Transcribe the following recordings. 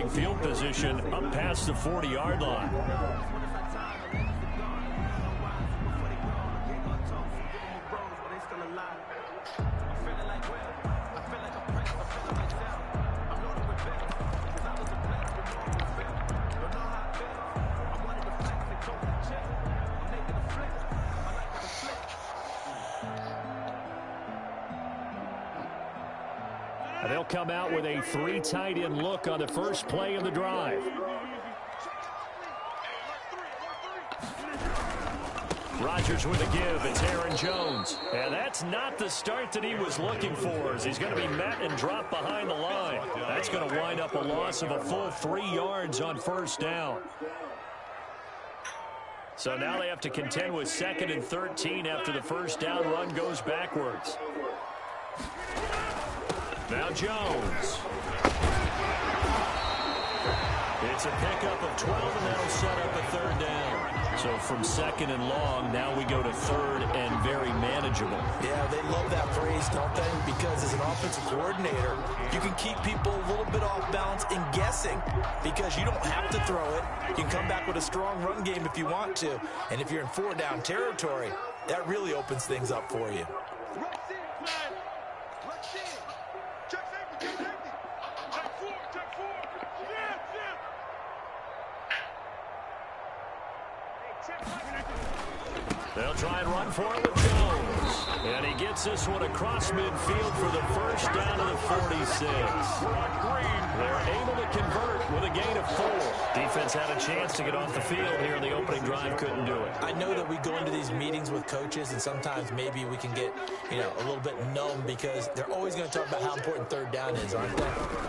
in field position up past the 40-yard line. They'll come out with a 3 tight end look on the first play of the drive. Rodgers with a give. It's Aaron Jones. And that's not the start that he was looking for, as he's going to be met and dropped behind the line. That's going to wind up a loss of a full 3 yards on first down. So now they have to contend with 2nd and 13 after the first down run goes backwards. Now Jones. It's a pickup of 12, and that'll set up a 3rd down. So from 2nd and long, now we go to 3rd and very manageable. Yeah, they love that phrase, don't they? Because as an offensive coordinator, you can keep people a little bit off balance and guessing, because you don't have to throw it. You can come back with a strong run game if you want to. And if you're in 4-down territory, that really opens things up for you. They'll try and run for it with Jones. And he gets this one across midfield for the first down to the 46. They're able to convert with a gain of 4. Defense had a chance to get off the field here in the opening drive, couldn't do it. I know that we go into these meetings with coaches, and sometimes maybe we can get, a little bit numb, because they're always going to talk about how important 3rd down is, aren't they?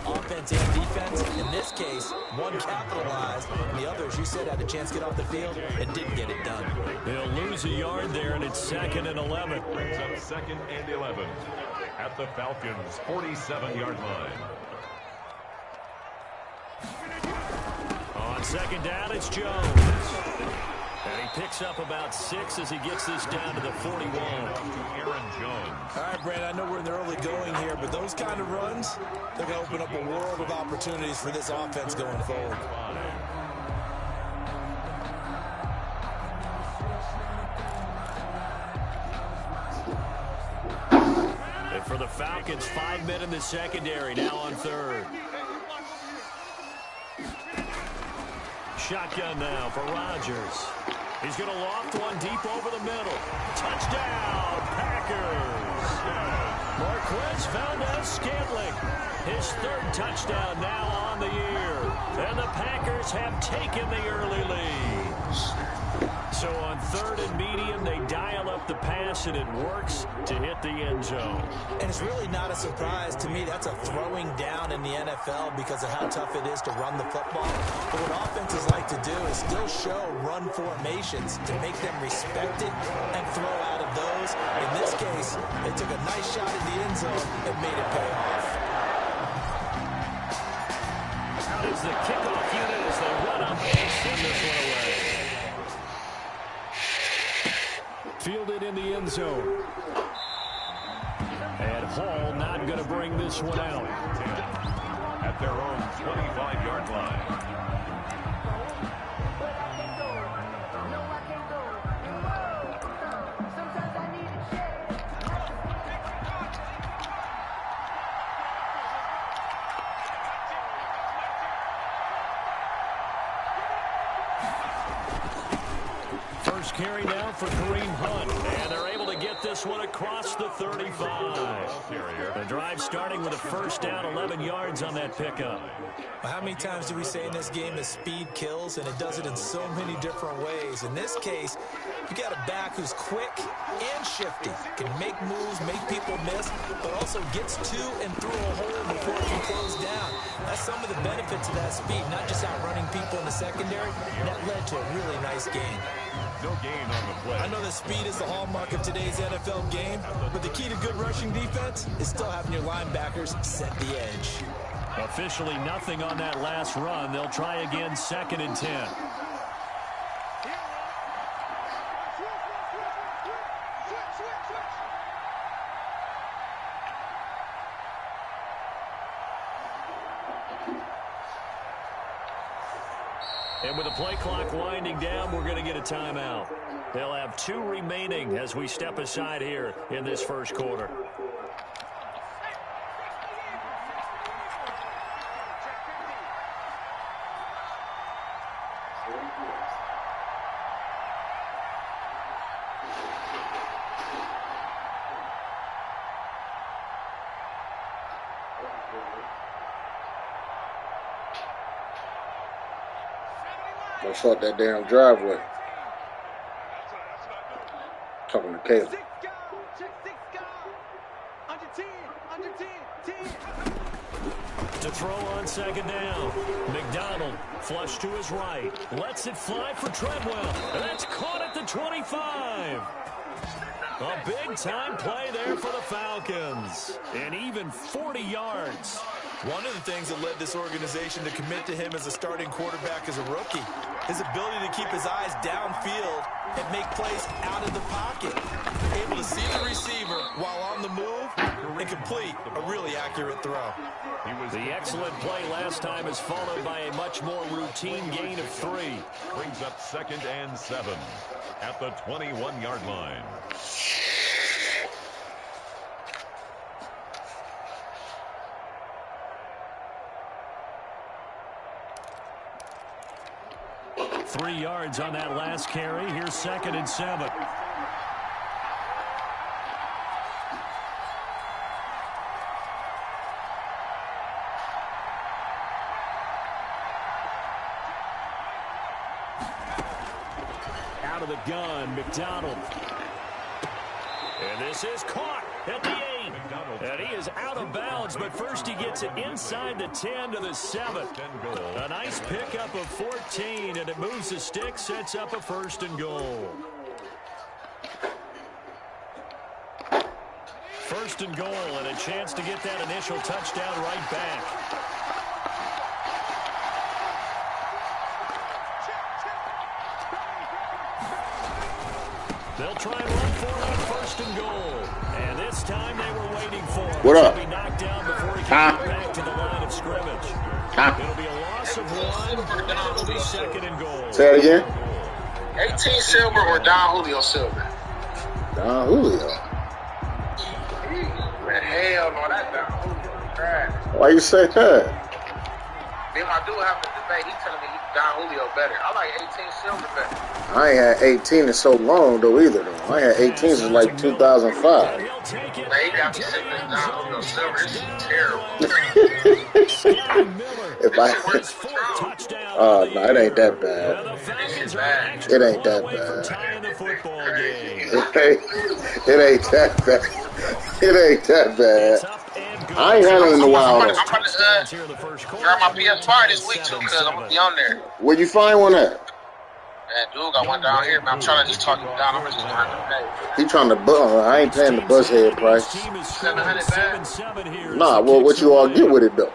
Offense and defense. In this case, one capitalized, and the other, as you said, had a chance to get off the field and didn't get it done. They'll lose a yard there, and it's 2nd and 11. Brings up 2nd and 11 at the Falcons' 47-yard line. On 2nd down, it's Jones. And he picks up about 6 as he gets this down to the 41. Aaron Jones. All right, Brad, I know we're in the early going here, but those kind of runs, they're going to open up a world of opportunities for this offense going forward. And for the Falcons, 5 men in the secondary, now on 3rd. Shotgun now for Rodgers. He's going to loft one deep over the middle. Touchdown, Packers. Marquez Valdes-Scantling, his 3rd touchdown now on the year. And the Packers have taken the early lead. So on 3rd and medium, they dial up the pass, and it works to hit the end zone. And it's really not a surprise to me. That's a throwing down in the NFL because of how tough it is to run the football. But what offenses like to do is still show run formations to make them respect it and throw out of those. In this case, they took a nice shot at the end zone and made it pay off. As the kickoff unit as they run up and send this one away. Fielded in the end zone. And Hall not going to bring this one out. At their own 25-yard line. First carry now for Kareem Hunt, and they're able to get this one across the 35. The drive starting with a first down, 11 yards on that pickup. Well, how many times do we say in this game that speed kills, and it does it in so many different ways? In this case, you got a back who's quick and shifty, can make moves, make people miss, but also gets to and through a hole before it can close down. That's some of the benefits of that speed, not just outrunning people in the secondary, and that led to a really nice game. No gain on the play. I know that speed is the hallmark of today's NFL game, but the key to good rushing defense is still having your linebackers set the edge. Officially nothing on that last run. They'll try again, 2nd and 10. And with the play clock winding down, we're going to get a timeout. They'll have 2 remaining as we step aside here in this first quarter. Go short that damn driveway. Talking to Caleb. To throw on second down. McDonald flush to his right. Lets it fly for Treadwell. And that's caught at the 25. A big-time play there for the Falcons. And even 40 yards. One of the things that led this organization to commit to him as a starting quarterback as a rookie, his ability to keep his eyes downfield and make plays out of the pocket. Able to see the receiver while on the move and complete a really accurate throw. The excellent play last time is followed by a much more routine gain of 3. Brings up 2nd and 7 at the 21-yard line. Three yards on that last carry. Here's 2nd and 7. Out of the gun, McDonald. And this is caught at the 8. And he is out of bounds, but first he gets it inside the 10 to the 7. A nice pickup of 14, and it moves the stick, sets up a 1st and goal. 1st and goal, and a chance to get that initial touchdown right back. They'll try and run for it on 1st and goal. And this time they were waiting for him. What up? He'll be knocked down before he can get back to the line of scrimmage. It'll be a loss of 1, and it'll be 2nd and goal. Say it again. 18 Silver or Don Julio Silver? Don Julio. Man, hell no, that Don Julio trash. Why you say that? Me and my dude having a debate. He telling me Don Julio better. I like 18 Silver better. I ain't had 18 in so long though either though. I had 18 since like 2005. Man, he got me sitting in Don Julio Silver. This is terrible. If I no, it ain't that bad. It ain't that bad. It ain't that bad. It ain't that bad. I ain't had it in a while though. I'm about to grab my PS5 this week too, cause I'm gonna be on there. Where you find one at? Man, dude got one down here, man. I'm trying to just talk him down. I'm just trying to pay. He trying to I ain't paying the bus head price. 700 bad. Nah, well, what you all get with it though?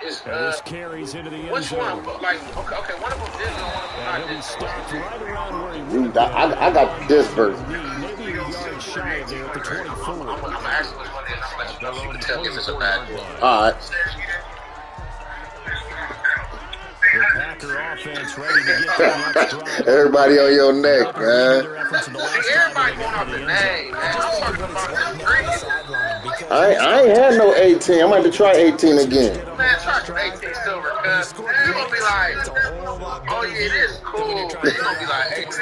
It's this carries into the end which one? zone. Like, okay, one of them digital, one of them not And he'll be digital. stopped right around where he I got this version. maybe a yard shy of there at the 24. I'm gonna ask you which one it is. I'm gonna let you know. You can tell me if it's a bad one. All right. The Packer offense ready to get to the next drive. Everybody on your neck, man. Everybody going off the name, man. I'm talking about the green. I ain't had no 18. I'm going to try 18 again. Man, try 18 Silver, cuz. You're going to be like, oh, yeah, it is cool. You're going to be like, 18.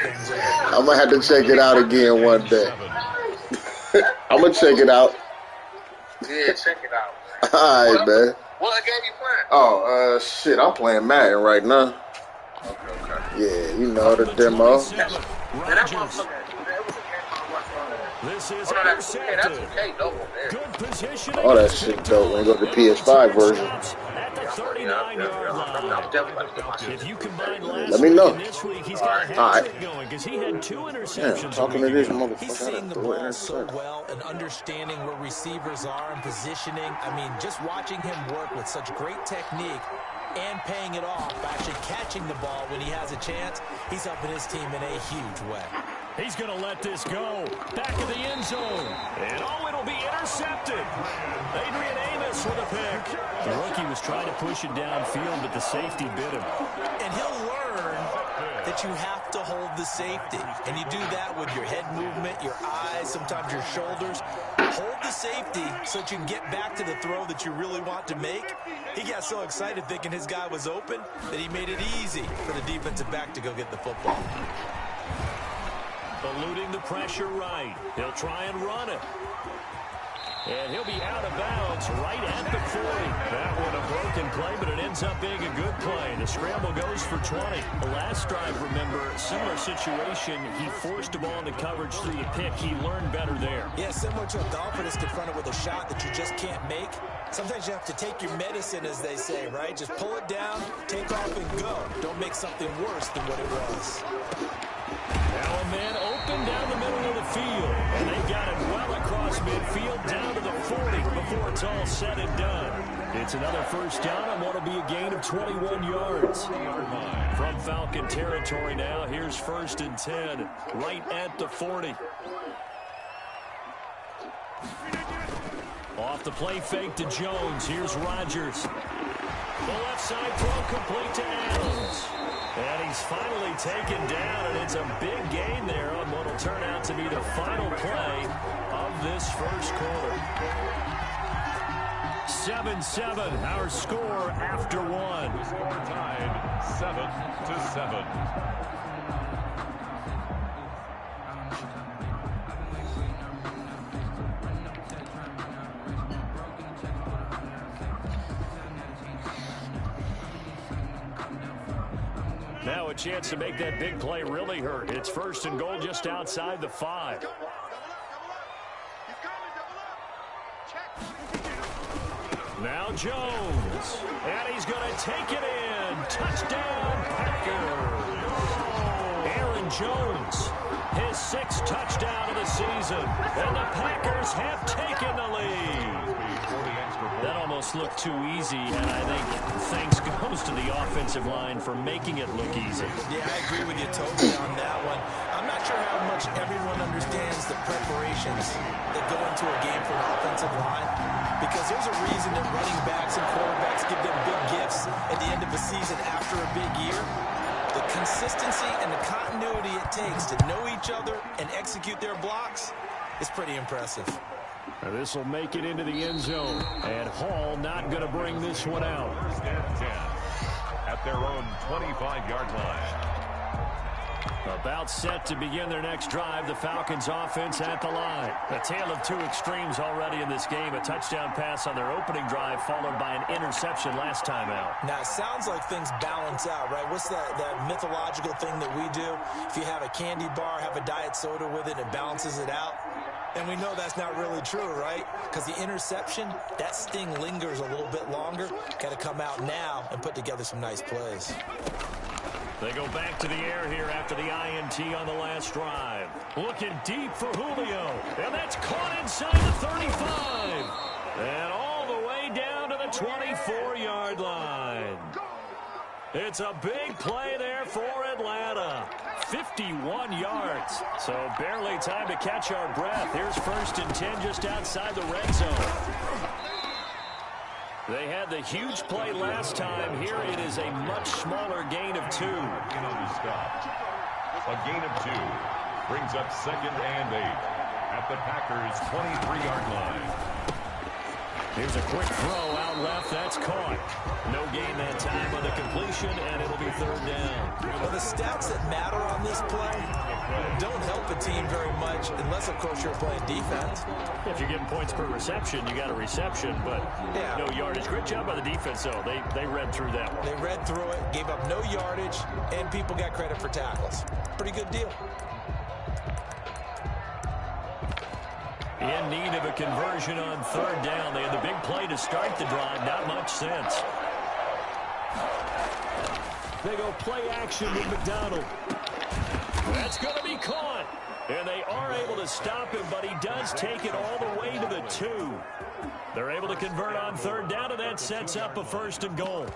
I'm going to have to check it out again one day. I'm going to check it out. Yeah, check it out. All right, man. What game you playing? Oh, shit. I'm playing Madden right now. Okay. Yeah, you know the demo. Man, that motherfucker, that was a game I watched on there. This is Oh, no, that's okay. That's okay, double there. good position. All that shit dope when you go to the PS5 version. At the 39-yard line. I'm definitely about to get my shit. If you combine last Let me know. week and this week, he's got a All hat right. trick going because he had 2 Yeah, interceptions. talking to this He's motherfucker. seeing the ball so well and understanding where receivers are and positioning. I mean, just watching him work with such great technique and paying it off, actually catching the ball when he has a chance, he's helping his team in a huge way. He's going to let this go. Back in the end zone. And it'll be intercepted. Adrian Amos with a pick. The rookie was trying to push it downfield, but the safety bit him. And he'll learn that you have to hold the safety. And you do that with your head movement, your eyes, sometimes your shoulders. Hold the safety so that you can get back to the throw that you really want to make. He got so excited thinking his guy was open that he made it easy for the defensive back to go get the football. Eluding the pressure right. He'll try and run it. And he'll be out of bounds right at the 40. That one a broken play, but it ends up being a good play. The scramble goes for 20. The last drive, remember, similar situation. He forced the ball into coverage through the pick. He learned better there. Yeah, similar to a golfer that's confronted with a shot that you just can't make. Sometimes you have to take your medicine, as they say, right? Just pull it down, take off, and go. Don't make something worse than what it was. Now a man open down the middle of the field. And they got it well across midfield down to the 40 before it's all said and done. It's another first down on what will be a gain of 21 yards. From Falcon territory now, here's 1st and 10, right at the 40. Off the play fake to Jones. Here's Rodgers. The left side throw complete to Adams. And he's finally taken down, and it's a big gain there on what will turn out to be the final play of this first quarter. 7-7, our score after one. The score tied 7-7. Now a chance to make that big play really hurt. It's 1st and goal just outside the 5. Now Jones. And he's going to take it in. Touchdown, Packers. Aaron Jones, his 6th touchdown of the season. And the Packers have taken the lead. That almost looked too easy, and I think thanks goes to the offensive line for making it look easy. Yeah, I agree with you totally on that one. I'm not sure how much everyone understands the preparations that go into a game for an offensive line, because there's a reason that running backs and quarterbacks give them big gifts at the end of the season after a big year. The consistency and the continuity it takes to know each other and execute their blocks is pretty impressive. This will make it into the end zone. And Hall not going to bring this one out. 1st and 10 at their own 25-yard line. About set to begin their next drive. The Falcons offense at the line. A tale of two extremes already in this game. A touchdown pass on their opening drive followed by an interception last time out. Now, it sounds like things balance out, right? What's that mythological thing that we do? If you have a candy bar, have a diet soda with it, it balances it out. And we know that's not really true, right? Because the interception, that sting lingers a little bit longer. Got to come out now and put together some nice plays. They go back to the air here after the INT on the last drive. Looking deep for Julio. And that's caught inside the 35. And all the way down to the 24-yard line. It's a big play there for Atlanta. 51 yards. So barely time to catch our breath. Here's 1st and 10 just outside the red zone. They had the huge play last time. Here it is a much smaller gain of 2. A gain of 2 brings up 2nd and 8 at the Packers' 23-yard line. Here's a quick throw out left. That's caught. No gain that time on the completion, and it'll be 3rd down. Well, the stats that matter on this play don't help a team very much unless, of course, you're playing defense. If you're getting points per reception, you got a reception, but no yardage. Great job by the defense, though. They read through that one. They read through it, gave up no yardage, and people got credit for tackles. Pretty good deal. In need of a conversion on 3rd down. They had the big play to start the drive. Not much sense. They go play action with McDonald. That's going to be caught. And they are able to stop him, but he does take it all the way to the 2. They're able to convert on 3rd down, and that sets up a 1st and goal.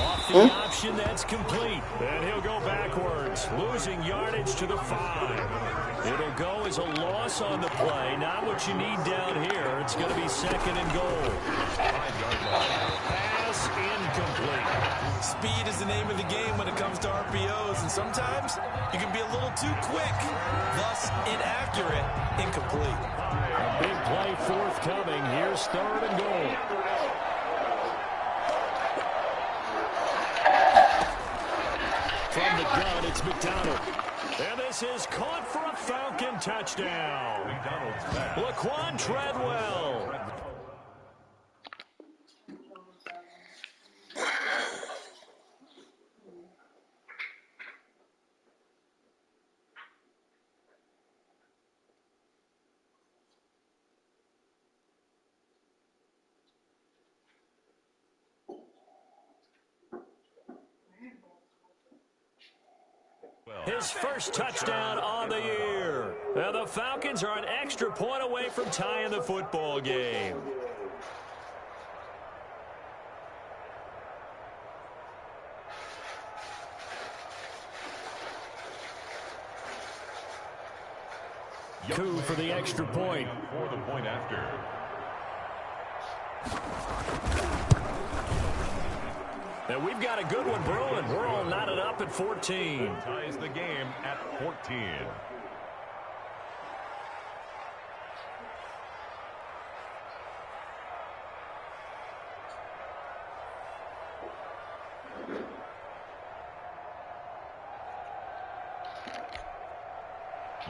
Off the option, that's complete. And he'll go backwards, losing yardage to the 5. It'll go as a loss on the play. Not what you need down here. It's going to be 2nd and goal. Pass incomplete. Speed is the name of the game when it comes to RPOs, and sometimes you can be a little too quick, thus inaccurate, incomplete. A big play forthcoming. Here's 3rd and goal. From the gun, it's McDonald. And this is caught for a Falcon touchdown. Laquan Treadwell. His first touchdown on the year. Now the Falcons are an extra point away from tying the football game. Coup for the extra point. For the point after. And we've got a good one brewing. We're all knotted up at 14. Ties the game at 14.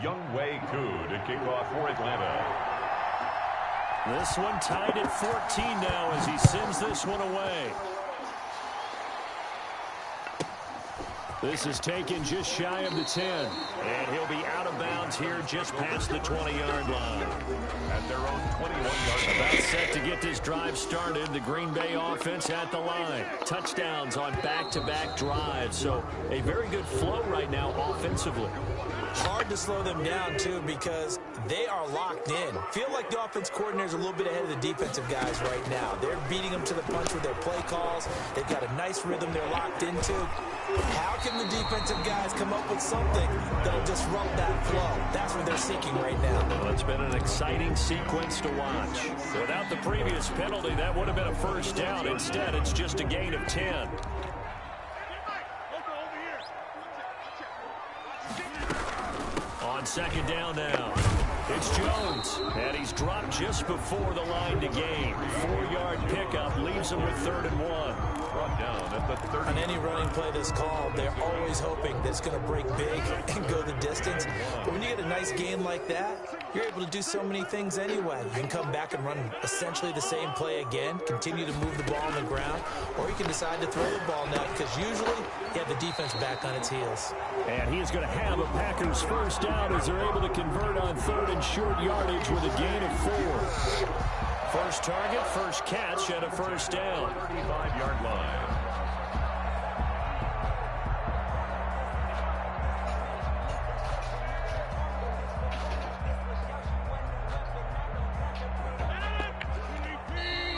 Younghoe Koo to kick off for Atlanta. This one tied at 14 now as he sends this one away. This is taken just shy of the 10. And he'll be out of bounds here just past the 20-yard line. At their own 21-yard line. About set to get this drive started. The Green Bay offense at the line. Touchdowns on back-to-back drives. So a very good flow right now offensively. Hard to slow them down, too, because they are locked in. Feel like the offense coordinator is a little bit ahead of the defensive guys right now. They're beating them to the punch with their play calls. They've got a nice rhythm they're locked into. How can the defensive guys come up with something that'll disrupt that flow? That's what they're seeking right now. Well, it's been an exciting sequence to watch. Without the previous penalty, that would have been a first down. Instead, it's just a gain of 10. On 2nd down now, it's Jones, and he's dropped just before the line to gain. 4-yard pickup leaves him with 3rd and 1. Brought down at the 30. On any running play that's called, they're always hoping that it's going to break big and go the distance. But when you get a nice gain like that, you're able to do so many things anyway. You can come back and run essentially the same play again, continue to move the ball on the ground, or you can decide to throw the ball now because usually you have the defense back on its heels. And he is going to have a Packers first down as they're able to convert on 3rd and short yardage with a gain of 4. First target, first catch, and a first down. 35-yard line.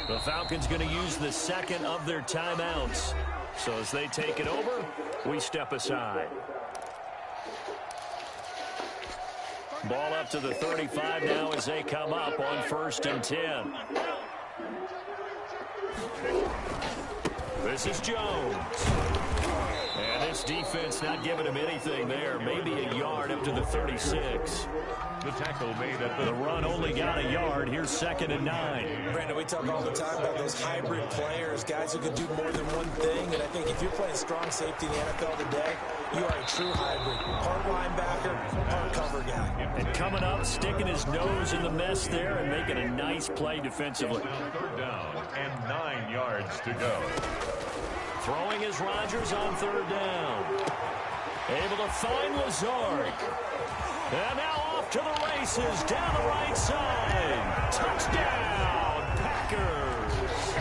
The Falcons going to use the 2nd of their timeouts. So as they take it over, we step aside. Ball up to the 35 now as they come up on 1st and 10. This is Jones. And this defense not giving him anything there. Maybe a yard up to the 36. The tackle made at The run only got a yard. Here's 2nd and 9. Brandon, we talk all the time about those hybrid players, guys who can do more than one thing. And I think if you're playing strong safety in the NFL today, you are a true hybrid. Part linebacker, part cover guy. And coming up, sticking his nose in the mess there and making a nice play defensively. 3rd down and 9 yards to go. Throwing is Rodgers on 3rd down. Able to find Lazard. And now off to the races down the right side. Touchdown, Packers.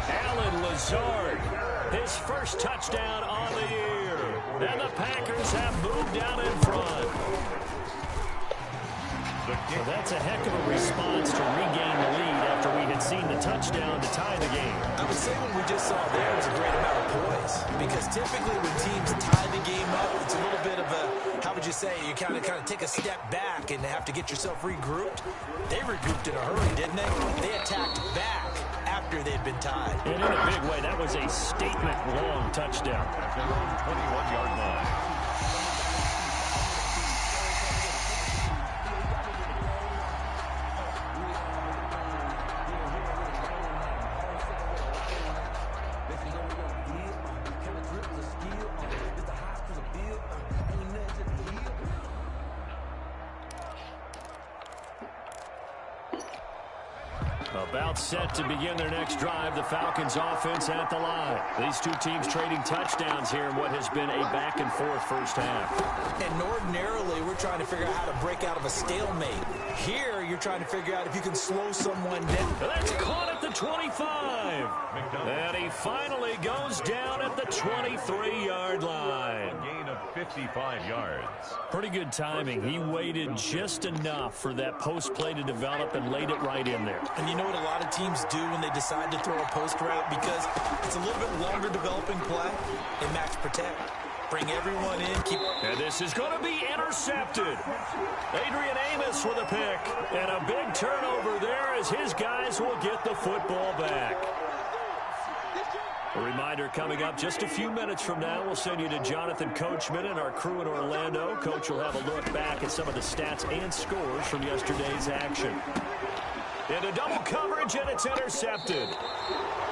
Allen Lazard, his first touchdown on the year. And the Packers have moved out in front. So that's a heck of a response to regain the lead after we had seen the touchdown to tie the game. I would say what we just saw there was a great amount of poise, because typically when teams tie the game up, it's a little bit of a, how would you say, you kind of take a step back and have to get yourself regrouped. They regrouped in a hurry, didn't they? They attacked back after they'd been tied. And in a big way, that was a statement-long touchdown. At their own 21-yard line. About set to begin their next drive, the Falcons offense at the line. These two teams trading touchdowns here in what has been a back-and-forth first half. And ordinarily, we're trying to figure out how to break out of a stalemate. Here, you're trying to figure out if you can slow someone down. That's caught at the 25. And he finally goes down at the 23-yard line. A gain of 55 yards. Pretty good timing. He waited just enough for that post play to develop and laid it right in there. And you know what a lot of teams do when they decide to throw a post route? Because it's a little bit longer developing play. They max protect. Bring everyone in. And this is going to be intercepted. Adrian Amos with a pick. And a big turnover there as his guys will get the football back. A reminder coming up just a few minutes from now. We'll send you to Jonathan Coachman and our crew in Orlando. Coach will have a look back at some of the stats and scores from yesterday's action. Into double coverage, and it's intercepted.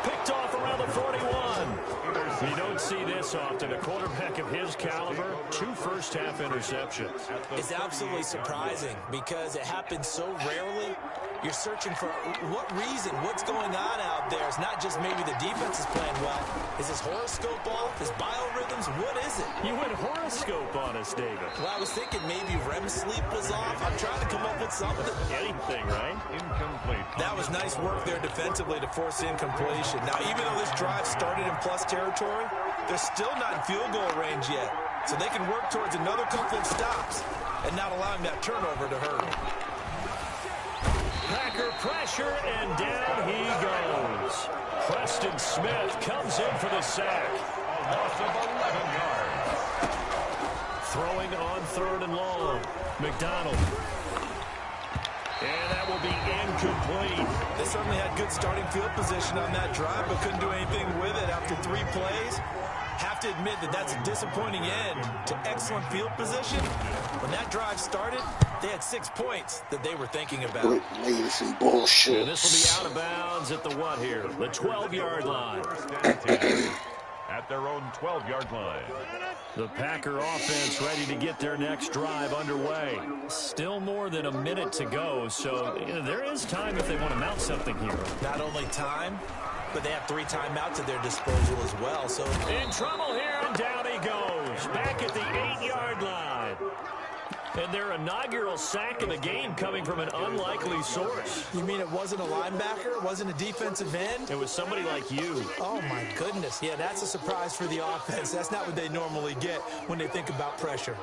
Picked off around the 41. You don't see this often. A quarterback of his caliber, 2 first-half interceptions. It's absolutely surprising because it happens so rarely. You're searching for what reason, what's going on out there. It's not just maybe the defense is playing well. Is his horoscope off? His biorhythms? What is it? You went horoscope on us, David. Well, I was thinking maybe REM sleep was off. I'm trying to come up with something. Anything, right? Incomplete. That was nice work there defensively to force incompletion. Now, even though this drive started in plus territory, they're still not in field goal range yet. So they can work towards another couple of stops and not allowing that turnover to hurt them. Packer pressure, and down he goes. Preston Smith comes in for the sack. A loss of 11 yards. Throwing on 3rd and long. McDonald. And that will be incomplete. They certainly had good starting field position on that drive, but couldn't do anything with it after 3 plays. Have to admit that that's a disappointing end to excellent field position. When that drive started, they had 6 points that they were thinking about. Some bullshit. And this will be out of bounds at the what here? The 12-yard line. At their own 12-yard line. The Packer offense ready to get their next drive underway. Still more than a minute to go, so there is time if they want to mount something here. Not only time, but they have 3 timeouts at their disposal as well. So in trouble here, and down he goes. Back at the 8-yard line. And their inaugural sack of the game coming from an unlikely source. You mean it wasn't a linebacker? It wasn't a defensive end? It was somebody like you. Oh, my goodness. Yeah, that's a surprise for the offense. That's not what they normally get when they think about pressure.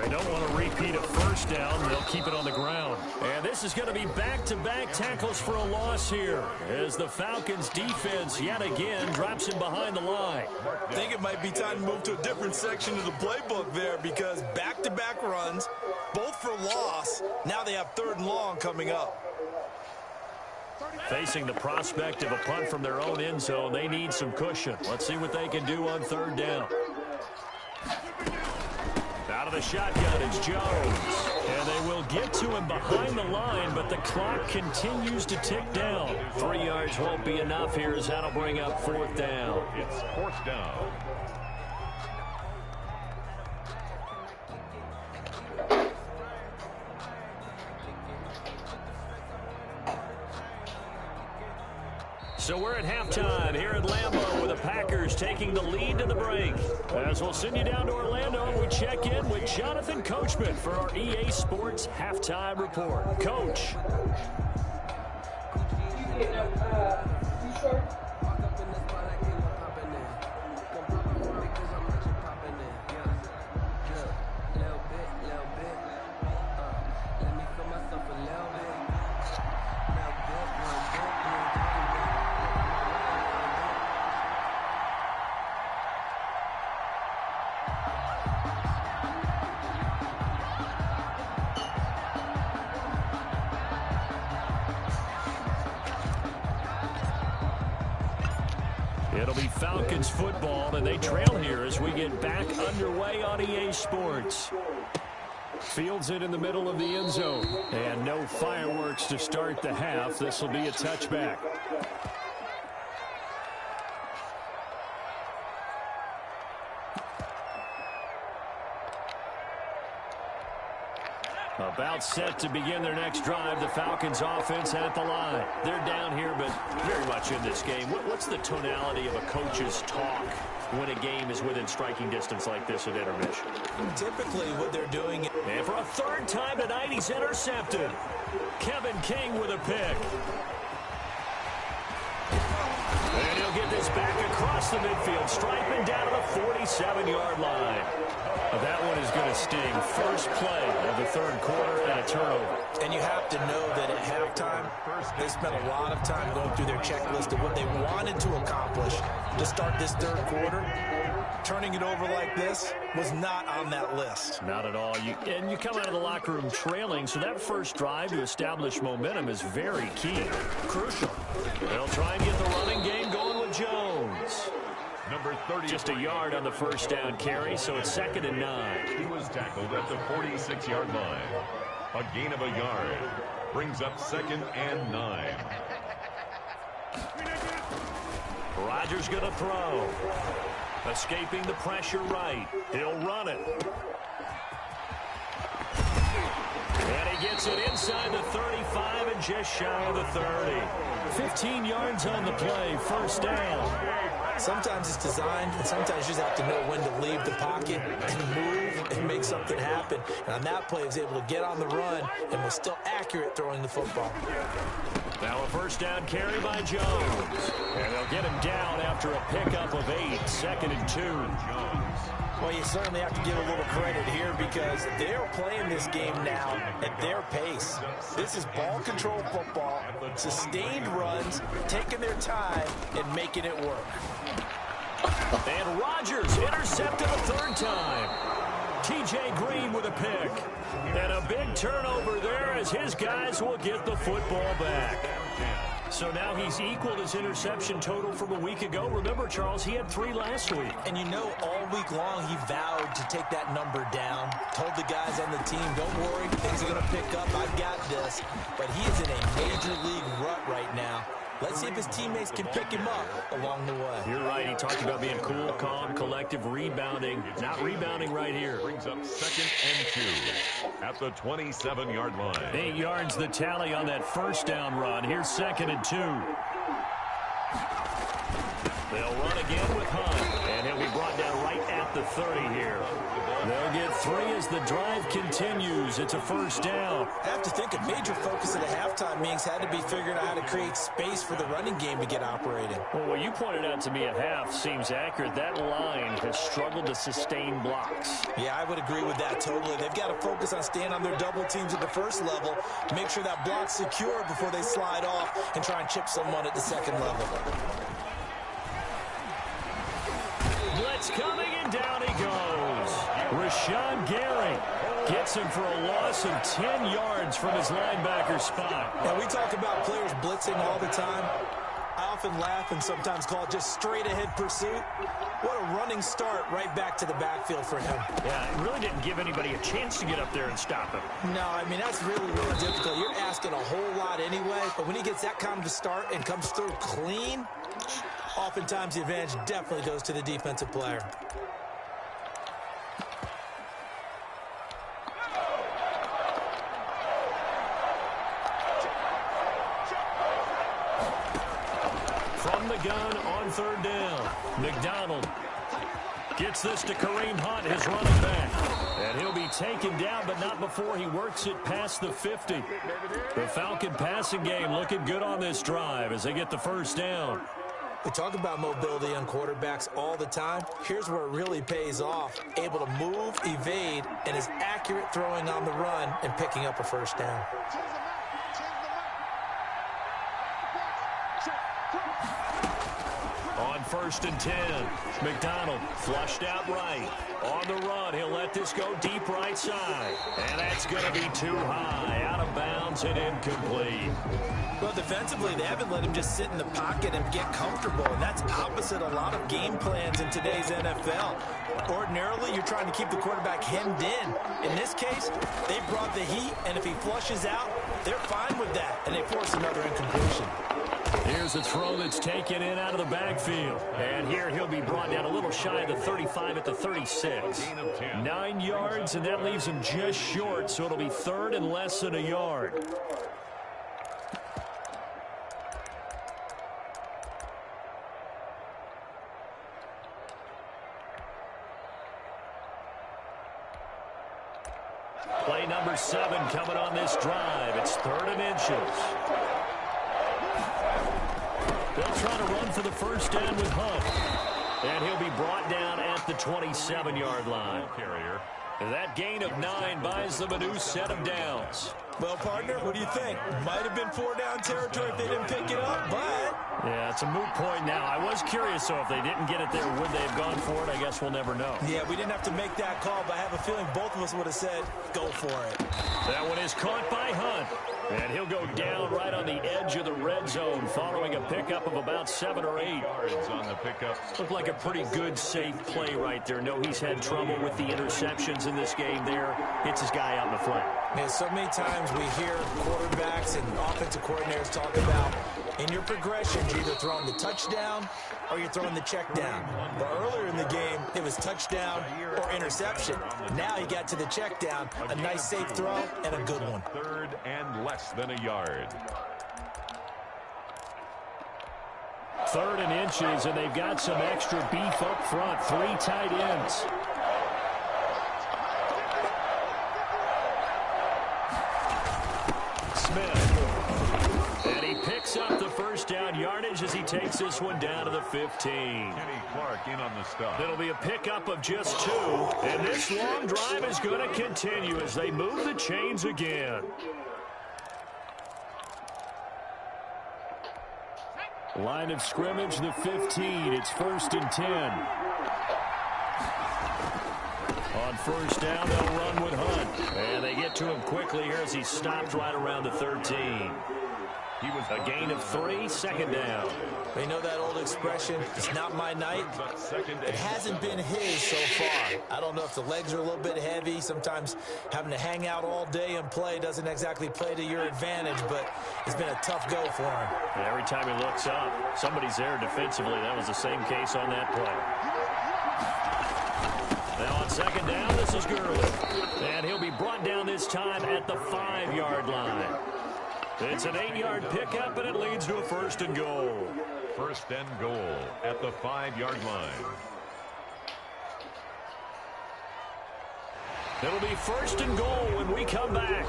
They don't want to repeat a first down. They'll keep it on the ground. And this is going to be back-to-back tackles for a loss here as the Falcons defense yet again drops him behind the line. I think it might be time to move to a different section of the playbook there because back-to-back runs, both for loss. Now they have 3rd and long coming up. Facing the prospect of a punt from their own end zone, they need some cushion. Let's see what they can do on 3rd down. Out of the shotgun, it's Jones. And they will get to him behind the line, but the clock continues to tick down. 3 yards won't be enough here as that'll bring up 4th down. It's 4th down. So we're at halftime here at Lambeau with the Packers taking the lead to the break. As we'll send you down to Orlando, we check in with Jonathan Coachman for our EA Sports Halftime Report. Coach. It'll be Falcons football, and they trail here as we get back underway on EA Sports. Fields it in the middle of the end zone. And no fireworks to start the half. This will be a touchback. About set to begin their next drive. The Falcons offense at the line. They're down here, but very much in this game. What's the tonality of a coach's talk when a game is within striking distance like this at intermission? Typically what they're doing. And for a third time tonight, he's intercepted. Kevin King with a pick. And he'll get this back across the midfield, striping down to the 47-yard line. That one is going to sting. First play of the third quarter and a turnover. And you have to know that at halftime, they spent a lot of time going through their checklist of what they wanted to accomplish to start this third quarter. Turning it over like this was not on that list. Not at all. And you come out of the locker room trailing, so that first drive to establish momentum is very key. Crucial. They'll try and get the running game going with Jones. Number 30. Just a yard on the first down carry, so it's 2nd and 9. He was tackled at the 46-yard line. A gain of a yard. Brings up 2nd and 9. Rodgers going to throw. Escaping the pressure right. He'll run it. And he gets it inside the 35 and just shy of the 30. 15 yards on the play. First down. Sometimes it's designed, and sometimes you just have to know when to leave the pocket and move and make something happen. And on that play, he was able to get on the run and was still accurate throwing the football. Now a first down carry by Jones. And they'll get him down after a pickup of 8. 2nd and 2. Well, you certainly have to give a little credit here because they're playing this game now at their pace. This is ball control football, sustained runs, taking their time and making it work. And Rodgers intercepted a third time. T.J. Green with a pick. And a big turnover there as his guys will get the football back. So now he's equaled his interception total from a week ago. Remember, Charles, he had 3 last week. And you know, all week long he vowed to take that number down. Told the guys on the team, don't worry, things are going to pick up. I got this. But he is in a major league rut right now. Let's see if his teammates can pick him up along the way. You're right. He talked about being cool, calm, collective, rebounding. Not rebounding right here. Brings up 2nd and 2 at the 27-yard line. 8 yards the tally on that first down run. Here's 2nd and 2. They'll run again with Hunt, and he'll be brought down right at the 30 here. They'll get 3 as the drive continues. It's a first down. I have to think a major focus of the halftime meetings had to be figuring out how to create space for the running game to get operating. Well, what you pointed out to me at half seems accurate. That line has struggled to sustain blocks. Yeah, I would agree with that totally. They've got to focus on staying on their double teams at the first level, make sure that block's secure before they slide off and try and chip someone at the second level. Blitz coming, and down he goes. Rashawn Gary gets him for a loss of 10 yards from his linebacker spot. Now, we talk about players blitzing all the time. I often laugh and sometimes call it just straight-ahead pursuit. What a running start right back to the backfield for him. Yeah, it really didn't give anybody a chance to get up there and stop him. No, I mean, that's really, really difficult. You're asking a whole lot anyway, but when he gets that kind of a start and comes through clean, oftentimes the advantage definitely goes to the defensive player. From the gun on third down, McDonald gets this to Kareem Hunt, his running back. And he'll be taken down, but not before he works it past the 50. The Falcon passing game looking good on this drive as they get the first down. We talk about mobility on quarterbacks all the time. Here's where it really pays off. Able to move, evade, and is accurate throwing on the run and picking up a first down. On 1st and 10, McDonald flushed out right. On the run, he'll let this go deep right side. And that's going to be too high, out of bounds and incomplete. Well, defensively, they haven't let him just sit in the pocket and get comfortable. And that's opposite a lot of game plans in today's NFL. Ordinarily, you're trying to keep the quarterback hemmed in. In this case, they brought the heat, and if he flushes out, they're fine with that. And they force another incompletion. Here's a throw that's taken in out of the backfield. And here he'll be brought down a little shy of the 35 at the 36. 9 yards, and that leaves him just short, so it'll be 3rd and less than a yard. Play number 7 coming on this drive. It's 3rd and inches. They'll try to run for the first down with Hunt. And he'll be brought down at the 27-yard line. That gain of 9 buys them a new set of downs. Well, partner, what do you think? Might have been 4-down territory if they didn't pick it up, but... Yeah, it's a moot point now. I was curious, so if they didn't get it there, would they have gone for it? I guess we'll never know. Yeah, we didn't have to make that call, but I have a feeling both of us would have said, go for it. That one is caught by Hunt. And he'll go down right on the edge of the red zone following a pickup of about 7 or 8 yards on the pickup. Looked like a pretty good, safe play right there. No, he's had trouble with the interceptions in this game there. Hits his guy out in the flat. Man, so many times we hear quarterbacks and offensive coordinators talk about in your progressions, you're either throwing the touchdown or you're throwing the check down. But earlier in the game, it was touchdown or interception. Now he got to the check down, a nice safe throw and a good one. 3rd and less than a yard. 3rd and inches, and they've got some extra beef up front. 3 tight ends. Smith. And he picks up the first down yardage as he takes this one down to the 15. Kenny Clark in on the stop. It'll be a pickup of just 2, and this long drive is going to continue as they move the chains again. Line of scrimmage, the 15. It's 1st and 10. On first down, they'll run with Hunt. And they get to him quickly here as he stopped right around the 13. He was a gain of 3, 2nd down. You know that old expression, it's not my night? It hasn't been his so far. I don't know if the legs are a little bit heavy. Sometimes having to hang out all day and play doesn't exactly play to your advantage, but it's been a tough go for him. And every time he looks up, somebody's there defensively. That was the same case on that play. Now on 2nd down, this is Gurley. And he'll be brought down this time at the 5-yard line. It's an 8-yard pickup, and it leads to a 1st and goal. 1st and goal at the 5-yard line. It'll be 1st and goal when we come back.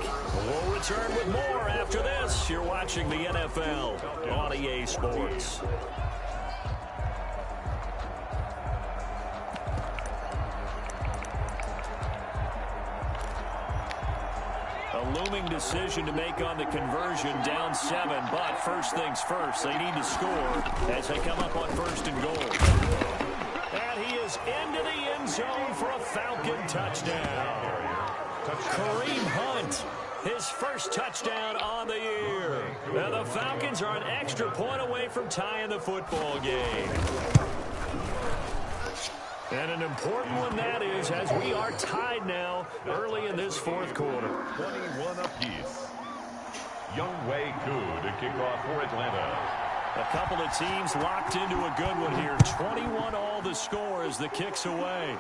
We'll return with more after this. You're watching the NFL on EA Sports. A looming decision to make on the conversion, down 7, but first things first, they need to score as they come up on 1st and goal. And he is into the end zone for a Falcon touchdown. Kareem Hunt, his first touchdown on the year. Now the Falcons are an extra point away from tying the football game. And an important one that is, as we are tied now early in this 4th quarter. 21 apiece. Younghoe Koo to kick off for Atlanta. A couple of teams locked into a good one here. 21 all the score as the kick's away.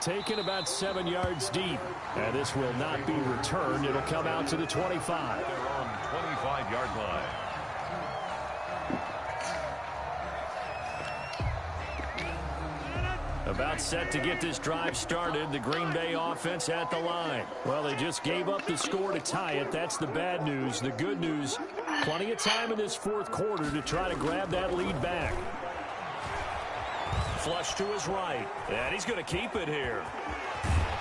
Taken about 7 yards deep. And this will not be returned. It'll come out to the 25. They're on 25-yard line. About set to get this drive started. The Green Bay offense at the line. Well, they just gave up the score to tie it. That's the bad news. The good news, plenty of time in this 4th quarter to try to grab that lead back. Flush to his right. And he's going to keep it here.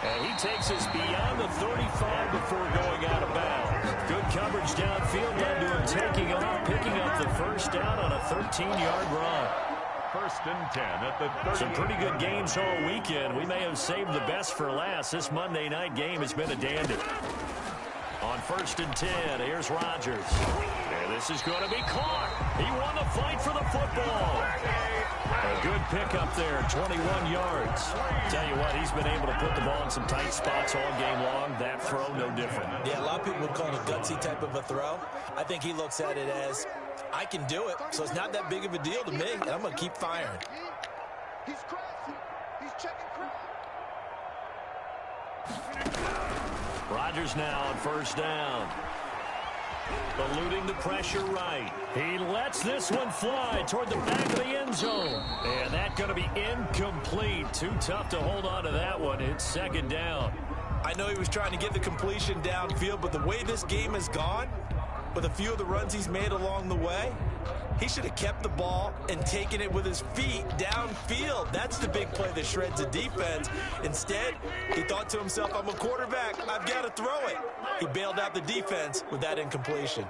And he takes us beyond the 35 before going out of bounds. Good coverage downfield led to him taking off, picking up the first down on a 13-yard run. First and 10 at the 30. Some pretty good games all weekend. We may have saved the best for last. This Monday night game has been a dandy. On first and 10, here's Rodgers. And this is going to be caught. He won the fight for the football. A good pickup there, 21 yards. Tell you what, he's been able to put the ball in some tight spots all game long. That throw, no different. Yeah, a lot of people would call it a gutsy type of a throw. I think he looks at it as, I can do it, so it's not that big of a deal to me, and I'm going to keep firing. He's crazy. He's checking crazy. Rodgers now on first down. Eluding the pressure right. He lets this one fly toward the back of the end zone. And that's going to be incomplete. Too tough to hold on to that one. It's second down. I know he was trying to get the completion downfield, but the way this game has gone, with a few of the runs he's made along the way, he should have kept the ball and taken it with his feet downfield. That's the big play that shreds the defense. Instead, he thought to himself, I'm a quarterback. I've got to throw it. He bailed out the defense with that incompletion.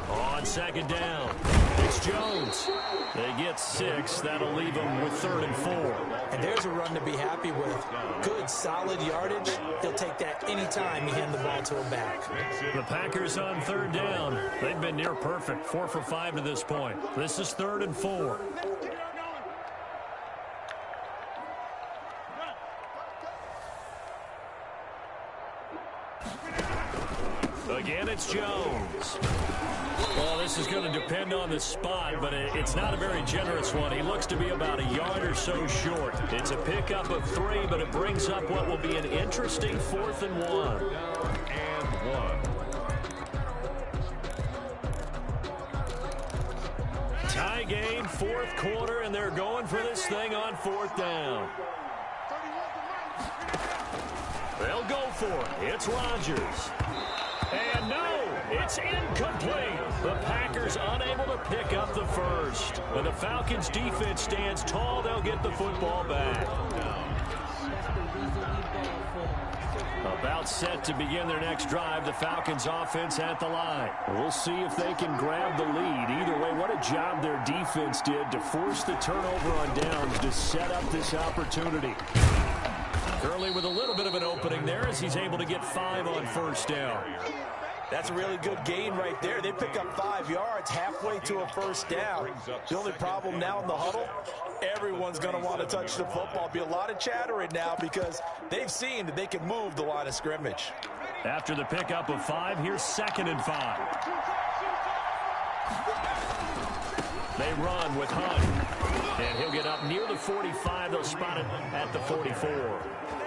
On second down, it's Jones. They get 6. That'll leave them with 3rd and 4. And there's a run to be happy with. Good, solid yardage. He'll take that anytime you hand the ball to him back. The Packers on 3rd down. They've been near perfect, 4 for 5 to this point. This is 3rd and 4. Again, it's Jones. Well, this is going to depend on the spot, but it's not a very generous one. He looks to be about a yard or so short. It's a pickup of 3, but it brings up what will be an interesting 4th and 1. And 1. Tie game, 4th quarter, and they're going for this thing on 4th down. They'll go for it. It's Rodgers. And no, it's incomplete. The Packers unable to pick up the first. When the Falcons' defense stands tall, they'll get the football back. About set to begin their next drive, the Falcons offense at the line. We'll see if they can grab the lead. Either way, what a job their defense did to force the turnover on downs to set up this opportunity. Gurley with a little bit of an opening there as he's able to get 5 on first down. That's a really good gain right there. They pick up 5 yards halfway to a first down. The only problem now in the huddle, everyone's going to want to touch the football. Be a lot of chattering now because they've seen that they can move the line of scrimmage. After the pickup of 5, here's 2nd and 5. They run with Hunt. And he'll get up near the 45. They'll spot it at the 44.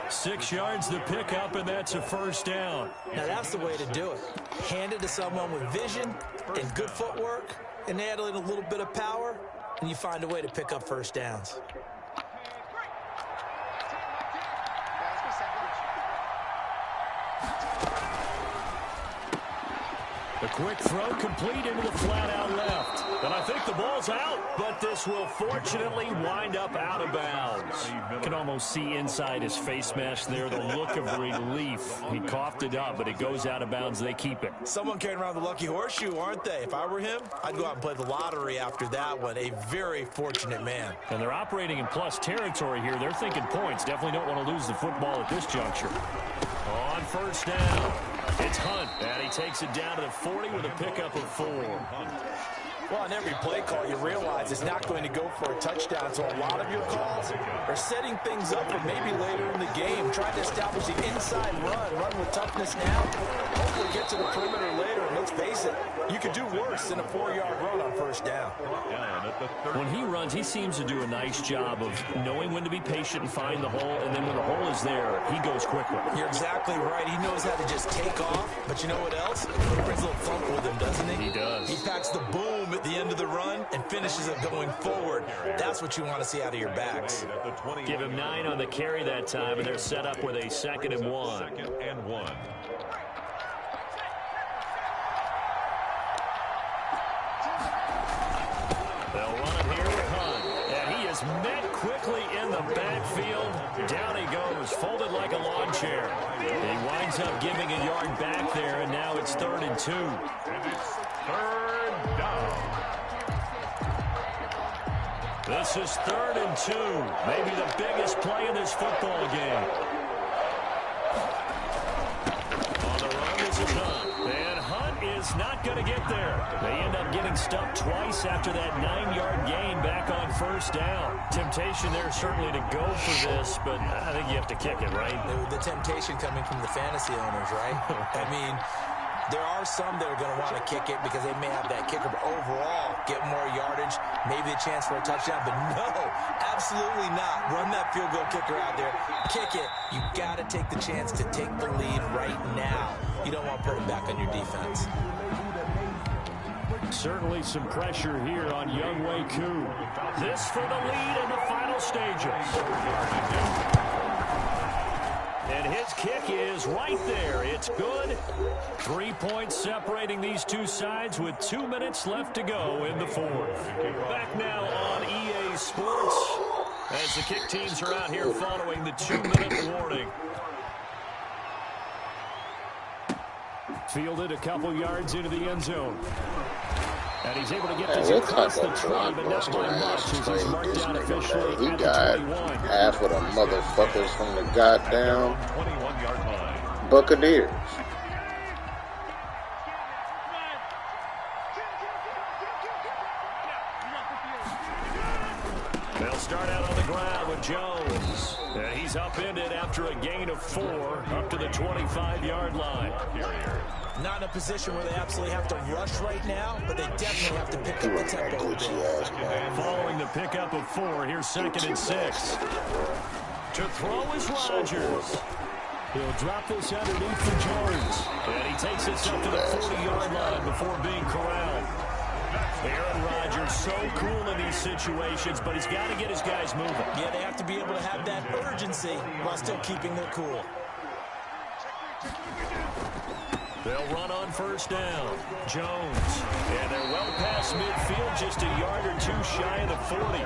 6 yards the pickup, and that's a first down. Now that's the way to do it. Hand it to someone with vision and good footwork, and add in a little bit of power, and you find a way to pick up first downs. The quick throw complete into the flat out left. And I think the ball's out, but this will fortunately wind up out of bounds. You can almost see inside his face mask there the look of relief. He coughed it up, but it goes out of bounds. They keep it. Someone carrying around the lucky horseshoe, aren't they? If I were him, I'd go out and play the lottery after that one. A very fortunate man. And they're operating in plus territory here. They're thinking points. Definitely don't want to lose the football at this juncture. On first down, it's Hunt. And he takes it down to the 40 with a pickup of 4. Well, on every play call, you realize it's not going to go for a touchdown. So a lot of your calls are setting things up for maybe later in the game, trying to establish the inside run with toughness now. Hopefully get to the perimeter later. And let's face it, you could do worse than a 4-yard run on first down. When he runs, he seems to do a nice job of knowing when to be patient and find the hole, and then when the hole is there, he goes quickly. You're exactly right. He knows how to just take off, but you know what else? He brings a little thump with him, doesn't he? He does. He packs the boom at the end of the run and finishes it going forward. That's what you want to see out of your backs. Give him 9 on the carry that time, and they're set up with a 2nd and 1. 2nd and 1. They'll run it here with Hunt. And he is He's met quickly in the backfield. Down he goes, folded like a lawn chair. He winds up giving a yard back there, and now it's 3rd and 2. And it's 3rd down. This is 3rd and 2. Maybe the biggest play in this football game. On the run, this is Hunt. And Hunt is not going to get there. They end up getting stuck twice after that 9-yard gain back on 1st down. Temptation there certainly to go for this, but I think you have to kick it, right? The temptation coming from the fantasy owners, right? I mean, there are some that are going to want to kick it because they may have that kicker, but overall, get more yardage, maybe a chance for a touchdown. But no, absolutely not. Run that field goal kicker out there. Kick it. You got to take the chance to take the lead right now. You don't want to put it back on your defense. Certainly some pressure here on Younghoe Koo. This for the lead in the final stages. And his kick is right there. It's good. 3 points separating these two sides with 2 minutes left to go in the 4th. Back now on EA Sports as the kick teams are out here following the 2-minute warning. Fielded a couple yards into the end zone. And he's able to get this across the 20, but not by much as he's marked down officially He at the got 21. half of the motherfuckers from the goddamn 21-yard line. Buccaneers. They'll start out on the ground with Jones. And he's upended after a gain of 4 up to the 25-yard line. Not in a position where they absolutely have to rush right now, but they definitely have to pick up the tempo a bit. Following the pickup of 4, here's 2nd and 6. To throw is Rodgers. He'll drop this underneath for Jones. And he takes this up to the 40-yard line before being corralled. Aaron Rodgers so cool in these situations, but he's got to get his guys moving. Yeah, they have to be able to have that urgency while still keeping their cool. They'll run on 1st down. Jones. And they're well past midfield, just a yard or 2 shy of the 40.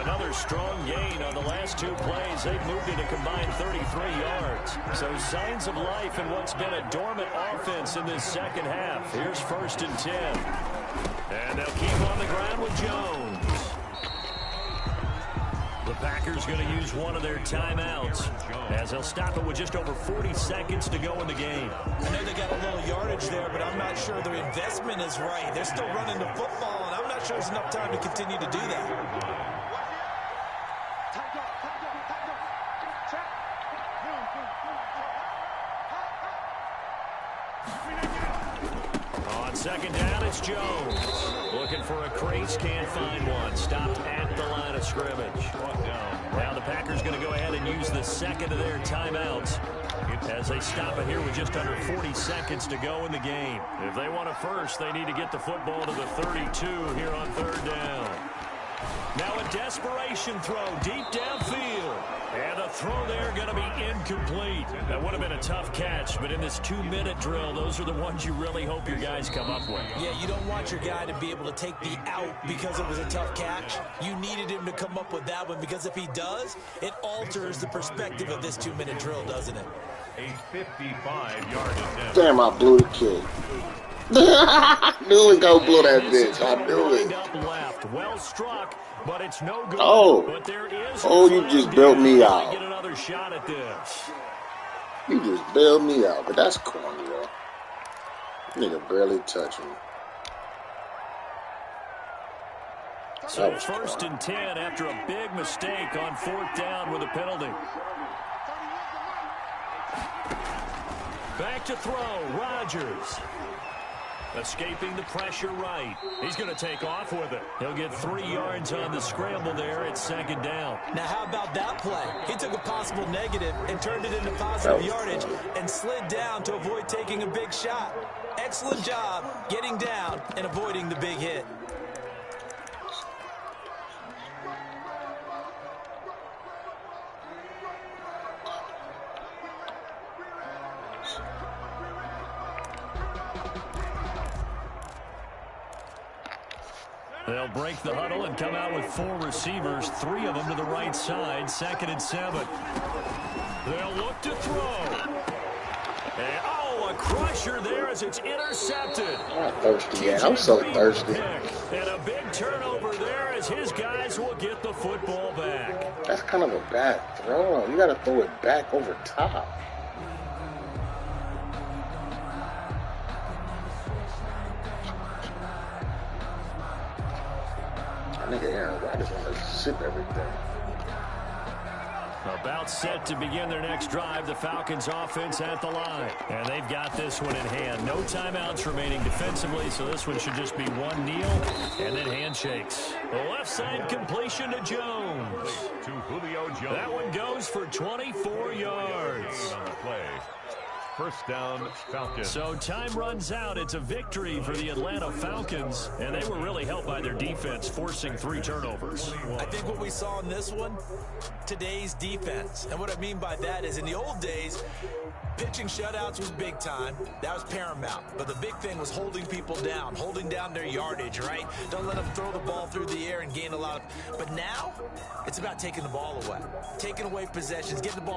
Another strong gain on the last 2 plays. They've moved it a combined 33 yards. So signs of life in what's been a dormant offense in this second half. Here's 1st and 10. And they'll keep on the ground with Jones. The Packers going to use one of their timeouts as they'll stop it with just over 40 seconds to go in the game. I know they got a little yardage there, but I'm not sure their investment is right. They're still running the football, and I'm not sure there's enough time to continue to do that. On 2nd down, it's Jones. Looking for a crease, can't find one. Stopped at the line of scrimmage. Now the Packers going to go ahead and use the 2nd of their timeouts as they stop it here with just under 40 seconds to go in the game. If they want a first, they need to get the football to the 32 here on 3rd down. Now a desperation throw deep downfield. And the throw there going to be incomplete. That would have been a tough catch, but in this 2-minute drill, those are the ones you really hope your guys come up with. Yeah, you don't want your guy to be able to take the out because it was a tough catch. You needed him to come up with that one because if he does, it alters the perspective of this 2-minute drill, doesn't it? A 55-yard attempt. Damn, I blew the kick. I knew it go blow that bitch. I knew it. Up left. Well struck, but it's no good. Oh. But there is You just bailed me out. Get another shot at this. You just bailed me out, but that's corny, though. Nigga barely touched me. So 1st and 10 after a big mistake on 4th down with a penalty. Back to throw, Rodgers. Escaping the pressure right. He's going to take off with it. He'll get 3 yards on the scramble there at 2nd down. Now, how about that play? He took a possible negative and turned it into positive yardage and slid down to avoid taking a big shot. Excellent job getting down and avoiding the big hit. They'll break the huddle and come out with 4 receivers, 3 of them to the right side, 2nd and 7. They'll look to throw. And, a crusher there as it's intercepted. I'm thirsty, yeah. I'm so thirsty. And a big turnover there as his guys will get the football back. That's kind of a bad throw. You got to throw it back over top. Nigga Aaron Rodgers want to sip everything. About set to begin their next drive, the Falcons offense at the line. And they've got this one in hand. No timeouts remaining defensively, so this one should just be one kneel and then handshakes. The left side completion to Jones. To Julio Jones. That one goes for 24 yards. On the play. First down, Falcons. So time runs out. It's a victory for the Atlanta Falcons, and they were really helped by their defense, forcing 3 turnovers. I think what we saw in this one, today's defense. And what I mean by that is in the old days, pitching shutouts was big time. That was paramount. But the big thing was holding people down, holding down their yardage, right? Don't let them throw the ball through the air and gain a lot of... But now, it's about taking the ball away, taking away possessions, getting the ball